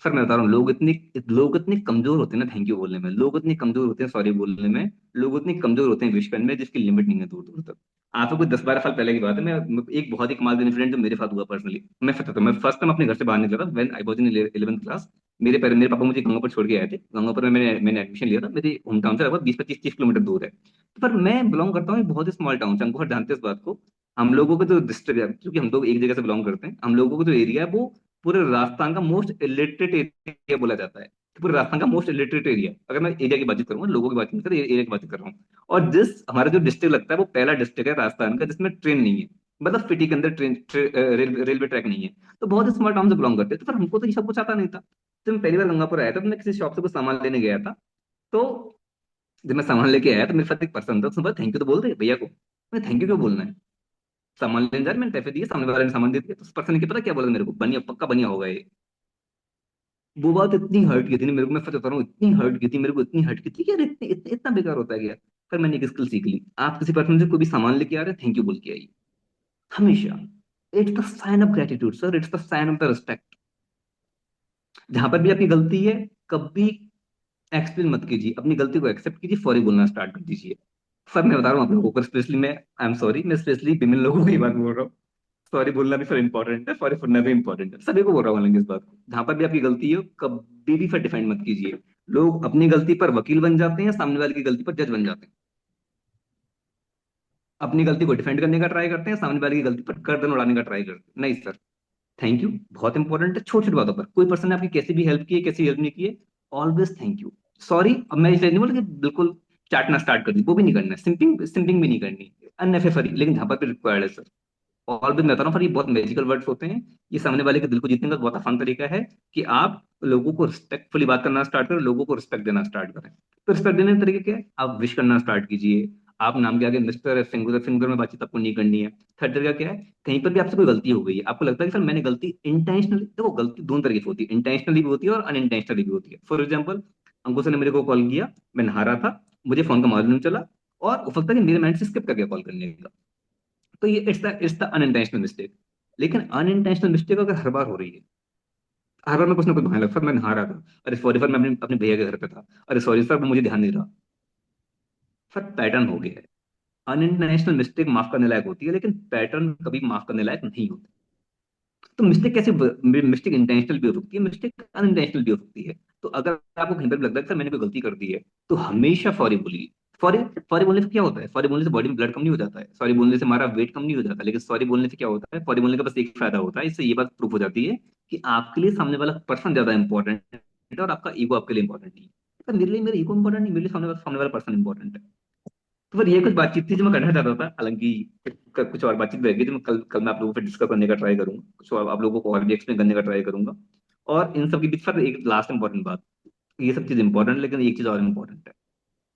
सर मैं बता रहा हूँ, लोग इतने कमजोर होते हैं ना थैंक यू बोलने में, लोग इतने कमजोर होते हैं सॉरी बोलने में, लोग इतने कमजोर होते हैं विश करने में, जिसकी लिमिट नहीं है दूर दूर तक। आपको कुछ 10-12 साल पहले की बात है, एक बहुत ही कमाल का इंसिडेंट जो मेरे साथ हुआ पर्सनली, मैं सच बताता हूँ, मैं फर्स्ट टाइम अपने घर से बाहर निकला था when I was in 11th class. मेरे पापा मुझे गंगापुर छोड़ के आए थे। गंगापुर में मैंने एडमिशन लिया था, मेरी होम टाउन से लगभग 20-25-30 किलोमीटर दूर है। पर मैं बिलोंग करता हूँ एक बहुत ही स्मॉल टाउन से, अंकुर जानते हैं इस बात को। हम लोगों को जो डिस्ट्रिक्ट है, क्योंकि हम लोग एक जगह से बिलोंग करते हैं, हम लोगों को जो एरिया है वो पूरे राजस्थान का मोस्ट इलिटरेट एरिया बोला जाता है। पूरे राजस्थान का मोस्ट इलिटरेट एरिया, अगर मैं एरिया की बात करूंगा, लोगों की बात नहीं कर, एरिया की बात कर रहा हूँ। और जिस हमारा जो डिस्ट्रिक्ट लगता है वो पहला डिस्ट्रिक्ट है राजस्थान का जिसमें ट्रेन नहीं है, मतलब सिटी के अंदर रेलवे ट्रैक नहीं है। तो बहुत ही स्मॉल टाउन से बिलोंग करते थे, पर हमको तो ये सब कुछ आता नहीं था। तो मैं पहली बार गंगापुर आया था, तो मैं किसी शॉप से कुछ सामान लेने गया था। तो जब मैं सामान लेके आया तो मेरे साथ एक पर्सन था, उसने बोला थैंक यू तो बोल दे भैया को। मैं थैंक यू क्यों बोलना है, सामान लेने जा रहे, मैंने पैसे दिए, सामने वाले ने सामान दे दिया। तो उस पर्सन ने क्या पता क्या बोला मेरे को, बनिया पक्का बनिया होगा ये। वो बात इतनी हर्ट की थी ना मेरे को, मैं सच बता रहा हूँ, इतनी हर्ट की थी मेरे को, इतनी हर्ट की थी कि यार इतना बेकार होता है क्या। पर मैंने एक स्किल सीख ली, आप किसी पर्सन से कोई भी सामान लेके आ रहे हैं, थैंक यू बोल के आइए, हमेशा। It's the sign of gratitude sir, it's the sign of the respect. जहां पर भी आपकी गलती है, कभी एक्सप्लेन मत कीजिए, अपनी गलती को एक्सेप्ट कीजिए, सॉरी बोलना स्टार्ट कर दीजिए। सर मैं बता रहा हूँ आप लोगों को, स्पेशली मैं, आई एम सॉरी, मैं स्पेशली विमेन लोगों की बात बोल रहा हूँ। सॉरी बोलना भी सर इंपॉर्टेंट है, सॉरी सुनना भी इंपॉर्टेंट है, सभी को बोल रहा हूँ हालांकि इस बात को। जहां पर भी आपकी गलती हो, कभी भी फिर डिफाइन मत कीजिए। लोग अपनी गलती पर वकील बन जाते हैं, सामने वाले की गलती पर जज बन जाते हैं। अपनी गलती को डिफेंड करने का ट्राई करते हैं, सामने वाले की गलती पर गर्दन उड़ाने का ट्राई करते हैं। नहीं सर, थैंक यू बहुत इंपॉर्टेंट है, छोटी छोटी बातों पर। कोई पर्सन ने आपकी कैसी भी हेल्प की है, कैसी हेल्प नहीं की है, ऑलवेज थैंक यू। सॉरी, अब मैं इसे नहीं बोल कि बिल्कुल चाटना स्टार्ट कर दी, वो भी नहीं करना है, सिंपिंग सिंपिंग भी नहीं करनी, अननेसेसरी, लेकिन जहां पर भी रिक्वायर्ड है सर। और भी मैं बता रहा हूँ सर, ये बहुत मैजिकल वर्ड्स होते हैं। ये सामने वाले के दिल को जीतने का बहुत आसान तरीका है कि आप लोगों को रिस्पेक्टफुली बात करना स्टार्ट करें, लोगों को रिस्पेक्ट देना स्टार्ट करें। तो रिस्पेक्ट देने का तरीका क्या है, आप विश करना स्टार्ट कीजिए। आप नाम के आगे मिस्टर सिंगुलर सिंगुलर में बातचीत आपको नहीं करनी है। थर्ड तरीका क्या है, कहीं पर भी आपसे कोई गलती हो गई है, आपको लगता है कि सर मैंने गलती इंटेंशनली, देखो गलती दोनों तरीके से होती है, इंटेंशनली भी होती है और अनइंटेंशनली भी होती है। फॉर एग्जाम्पल, अंकुश ने मेरे को कॉल किया, मैं नहा रहा था, मुझे फोन का मालूम नहीं चला, और हो सकता है कि मेरे माइंड से स्किप कर गया कॉल करने का। तो ये इट्स द अनइंटेंशनल मिस्टेक। लेकिन अनइंटेंशनल मिस्टेक अगर हर बार हो रही है, हर बार मैं कुछ ना कुछ बहाना लगता, मैं नहा रहा था, अरे सॉरी सर मैं अपने अपने भैया के घर पे था, अरे सॉरी सर वो मुझे ध्यान नहीं रहा। सर पैटर्न हो गया है। अनइंटेंशनल मिस्टेक माफ करने लायक होती है, लेकिन पैटर्न कभी माफ करने लायक नहीं होती। तो मिस्टेक कैसे, मिस्टेक इंटेंशनल भी हो सकती है, मिस्टेक अनइंटेंशनल भी हो सकती है। तो अगर आपको कहीं पर भी लगता है कि सर मैंने कोई गलती कर दी है, तो हमेशा सॉरी बोलिए। सॉरी, सॉरी बोलने से क्या होता है, सॉरी बोलने से बॉडी में ब्लड कम नहीं हो जाता है, सॉरी बोलने से हमारा वेट कम नहीं हो जाता, लेकिन सॉरी बोलने से क्या होता है, सॉरी बोलने का बस एक फायदा होता है, इससे ये बात प्रूफ हो जाती है कि आपके लिए सामने वाला पर्सन ज्यादा इंपॉर्टेंट है और आपका ईगो आपके लिए इंपॉर्टेंट नहीं है। तो मेरे लिए मेरा ईगो इंपॉर्टेंट नहीं, मेरे लिए सामने वाला पर्सन इंपॉर्टेंट है। तो फिर ये कुछ बातचीत थी जो मैं करना चाहता था, हालांकि कुछ और बातचीत रहेगी जो मैं कल कल मैं आप लोगों को फिर डिस्कस करने का ट्राई करूंगा, कुछ और आप लोगों को और भी एक्सप्लेन करने का ट्राई करूंगा। और इन सब के बीच सर एक लास्ट इंपॉर्टेंट बात, ये सब चीज इंपॉर्टेंट, लेकिन एक चीज और इंपॉर्टेंट है।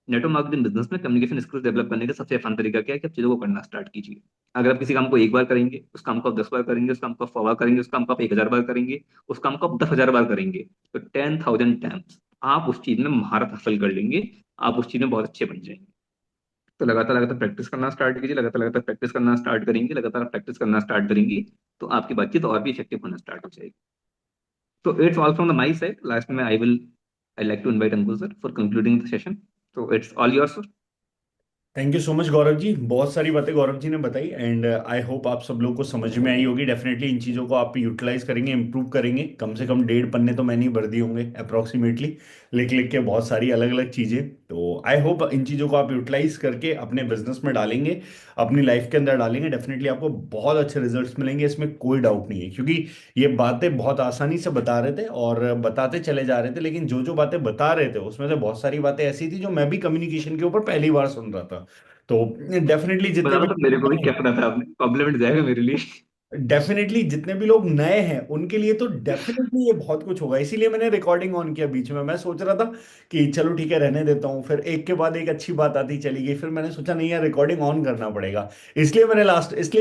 नेटवर्क मार्केटिंग बिजनेस में कम्युनिकेशन स्किल्स डेवलप करने का सबसे आसान तरीका क्या है कि आप चीजों को करना स्टार्ट कीजिए। अगर आप किसी काम को एक बार करेंगे, उस काम को आप 10 बार करेंगे, उस काम को आप 100 बार करेंगे, उस काम को आप 1,000 बार करेंगे, उस काम को आप 10,000 बार करेंगे, तो 10,000 टाइम्स आप उस चीज में महारत हासिल कर लेंगे, आप उस चीज में बहुत अच्छे बन जाएंगे। तो लगातार लगातार प्रैक्टिस करना स्टार्ट कीजिए, लगातार लगातार प्रैक्टिस करना स्टार्ट करेंगे, लगातार प्रैक्टिस करना स्टार्ट करेंगे, तो आपकी बातचीत और भी इफेक्टिव होना स्टार्ट हो जाएगी। तो it's all from the my side, last में I like to invite Ankul sir for concluding the session. तो it's all your sir. Thank you so much Gaurav ji, बहुत सारी बातें गौरव जी ने बताई एंड आई होप आप सब लोगों को समझ में आई होगी। डेफिनेटली इन चीज़ों को आप यूटिलाइज करेंगे, इंप्रूव करेंगे। कम से कम 1.5 पन्ने तो मैंने ही भर दिए होंगे अप्रोक्सीमेटली, लिख लिख के बहुत सारी अलग अलग चीज़ें। तो आई होप इन चीज़ों को आप यूटिलाइज करके अपने बिजनेस में डालेंगे, अपनी लाइफ के अंदर डालेंगे। डेफिनेटली आपको बहुत अच्छे रिजल्ट्स मिलेंगे, इसमें कोई डाउट नहीं है। क्योंकि ये बातें बहुत आसानी से बता रहे थे और बताते चले जा रहे थे, लेकिन जो जो बातें बता रहे थे उसमें से बहुत सारी बातें ऐसी थी जो मैं भी कम्युनिकेशन के ऊपर पहली बार सुन रहा था। तो डेफिनेटली जितने बता भी दो सर, मेरे को भी क्या पता था, आपने कॉम्प्लीमेंट जाएगा मेरे लिए। डेफिनेटली जितने भी लोग नए हैं उनके लिए तो डेफिनेटली ये बहुत कुछ होगा, इसीलिए मैंने रिकॉर्डिंग ऑन किया बीच में। मैं सोच रहा था कि चलो ठीक है रहने देता हूँ, फिर एक के बाद एक अच्छी बात आती चली गई, फिर मैंने सोचा नहीं यार रिकॉर्डिंग ऑन करना पड़ेगा। इसलिए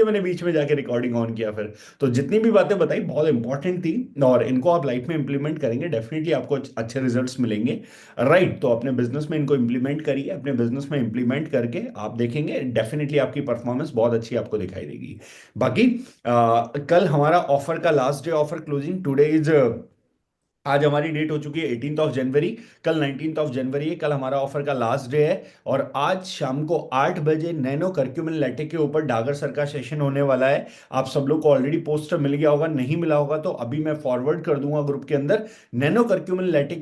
मैंने बीच में जाके रिकॉर्डिंग ऑन किया फिर। तो जितनी भी बातें बताई बहुत इंपॉर्टेंट थी, और इनको आप लाइफ में इंप्लीमेंट करेंगे डेफिनेटली आपको अच्छे रिजल्ट्स मिलेंगे। राइट, तो अपने बिजनेस में इनको इंप्लीमेंट करिए, अपने बिजनेस में इंप्लीमेंट करके आप देखेंगे डेफिनेटली आपकी परफॉर्मेंस बहुत अच्छी आपको दिखाई देगी। बाकी कल हमारा ऑफर का last day, offer closing today is, आज हमारी डेट हो चुकी है 18 जनवरी, कल 19 जनवरी है, कल हमारा ऑफर का लास्ट डे है। और आज शाम को 8 बजे नैनो कर्क्यूमिन लैटेक के ऊपर डागर सर का सेशन होने वाला है। आप सब लोग को ऑलरेडी पोस्टर मिल गया होगा, नहीं मिला होगा तो अभी मैं फॉरवर्ड कर दूंगा ग्रुप के अंदर। Nano curcumin लैटेक